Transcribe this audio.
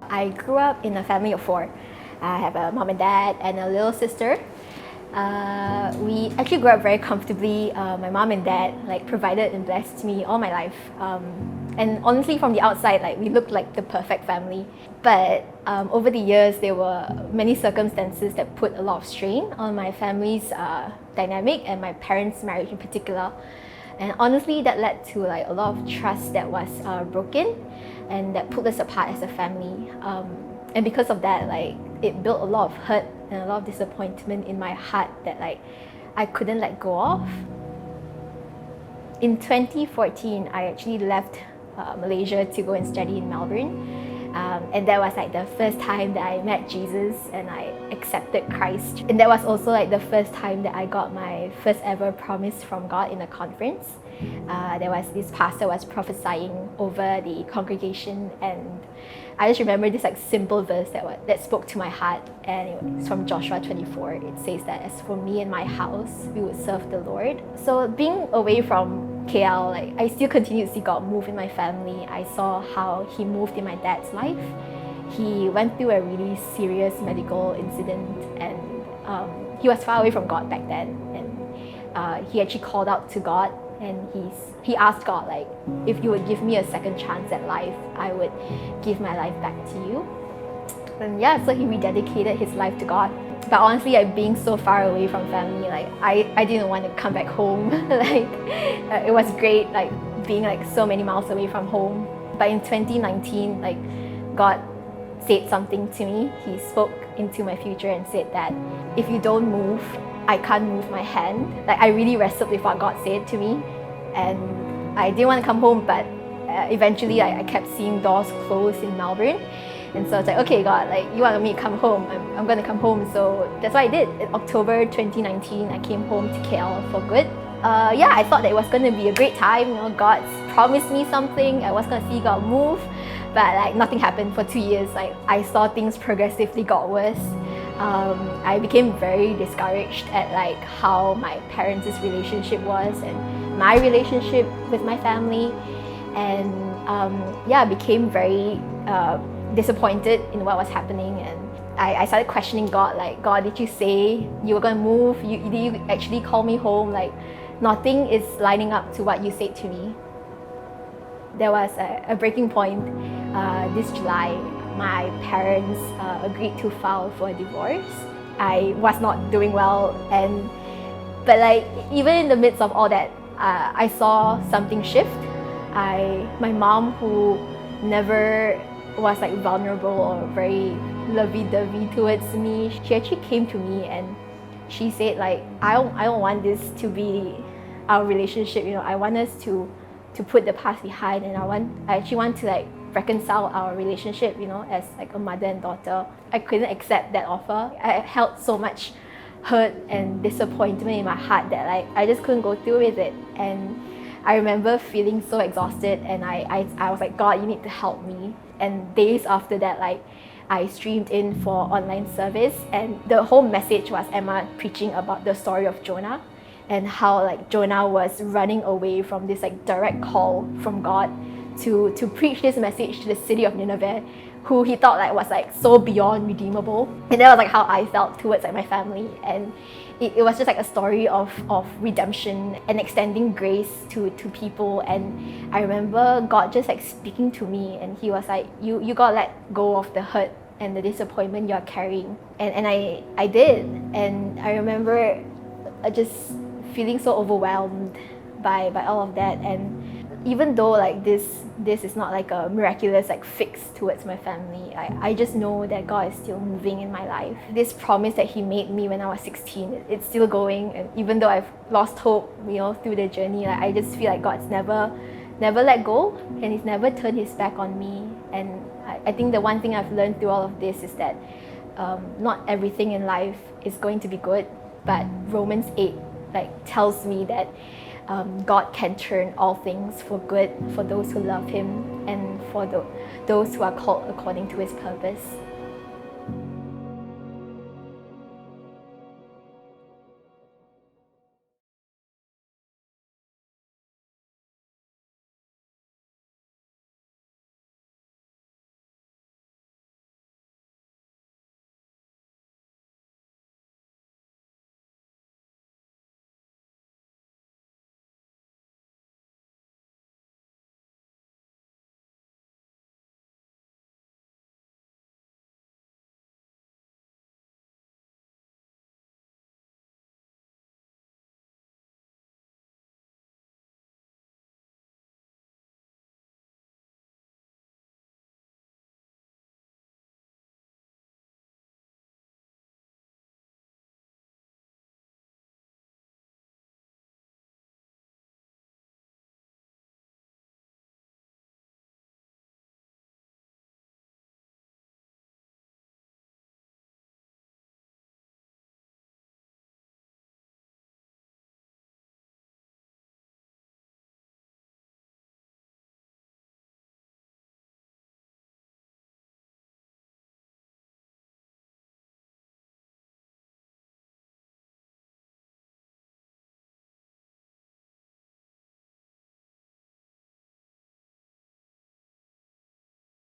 I grew up in a family of four. I have a mom and dad and a little sister. We actually grew up very comfortably. My mom and dad provided and blessed me all my life. And honestly, from the outside, we looked like the perfect family. But over the years, there were many circumstances that put a lot of strain on my family's dynamic and my parents' marriage in particular. And honestly, that led to a lot of trust that was broken, and that pulled us apart as a family. And because of that, it built a lot of hurt and a lot of disappointment in my heart that I couldn't let go of. In 2014, I actually left Malaysia to go and study in Melbourne. And that was the first time that I met Jesus and I accepted Christ. And that was also the first time that I got my first ever promise from God in a conference. There was this pastor was prophesying over the congregation, and I just remember this simple verse that spoke to my heart, and it was from Joshua 24. It says that, "As for me and my house, we would serve the Lord." So being away from KL, I still continue to see God move in my family. I saw how He moved in my dad's life. He went through a really serious medical incident, and he was far away from God back then. And he actually called out to God, and he asked God, if you would give me a second chance at life, I would give my life back to you. And yeah, so he rededicated his life to God. But honestly, being so far away from family, I didn't want to come back home. It was great, being so many miles away from home. But in 2019, God said something to me. He spoke into my future and said that if you don't move, I can't move my hand. I really wrestled with what God said to me, and I didn't want to come home, but eventually I kept seeing doors close in Melbourne. And so I was okay, God, you want me to come home, I'm going to come home. So that's what I did. In October 2019, I came home to KL for good. I thought that it was going to be a great time. God's promised me something. I was going to see God move, but nothing happened for 2 years. I saw things progressively got worse. I became very discouraged at how my parents' relationship was and my relationship with my family, and I became very disappointed in what was happening. And I started questioning God, God, did you say you were going to move? Did you actually call me home? Nothing is lining up to what you said to me. There was a breaking point this July. My parents agreed to file for a divorce. I was not doing well, but even in the midst of all that, I saw something shift. My mom, who never was vulnerable or very lovey-dovey towards me, she actually came to me and she said I don't want this to be our relationship. I want us to put the past behind, and I actually want to reconcile our relationship, as a mother and daughter. I couldn't accept that offer. I held so much hurt and disappointment in my heart that I just couldn't go through with it. And I remember feeling so exhausted, and I was God, you need to help me. And days after that, I streamed in for online service, and the whole message was Emma preaching about the story of Jonah, and how Jonah was running away from this direct call from God to preach this message to the city of Nineveh, who he thought was so beyond redeemable. And that was how I felt towards my family. And it was just a story of redemption and extending grace to people. And I remember God just speaking to me, and he was you gotta let go of the hurt and the disappointment you're carrying. And I did. And I remember just feeling so overwhelmed by all of that. And even though this is not a miraculous fix towards my family, I just know that God is still moving in my life. This promise that he made me when I was 16, it's still going. And even though I've lost hope, through the journey, I just feel God's never let go, and he's never turned his back on me. And I think the one thing I've learned through all of this is that not everything in life is going to be good, but Romans 8 tells me that God can turn all things for good for those who love him and for those who are called according to his purpose.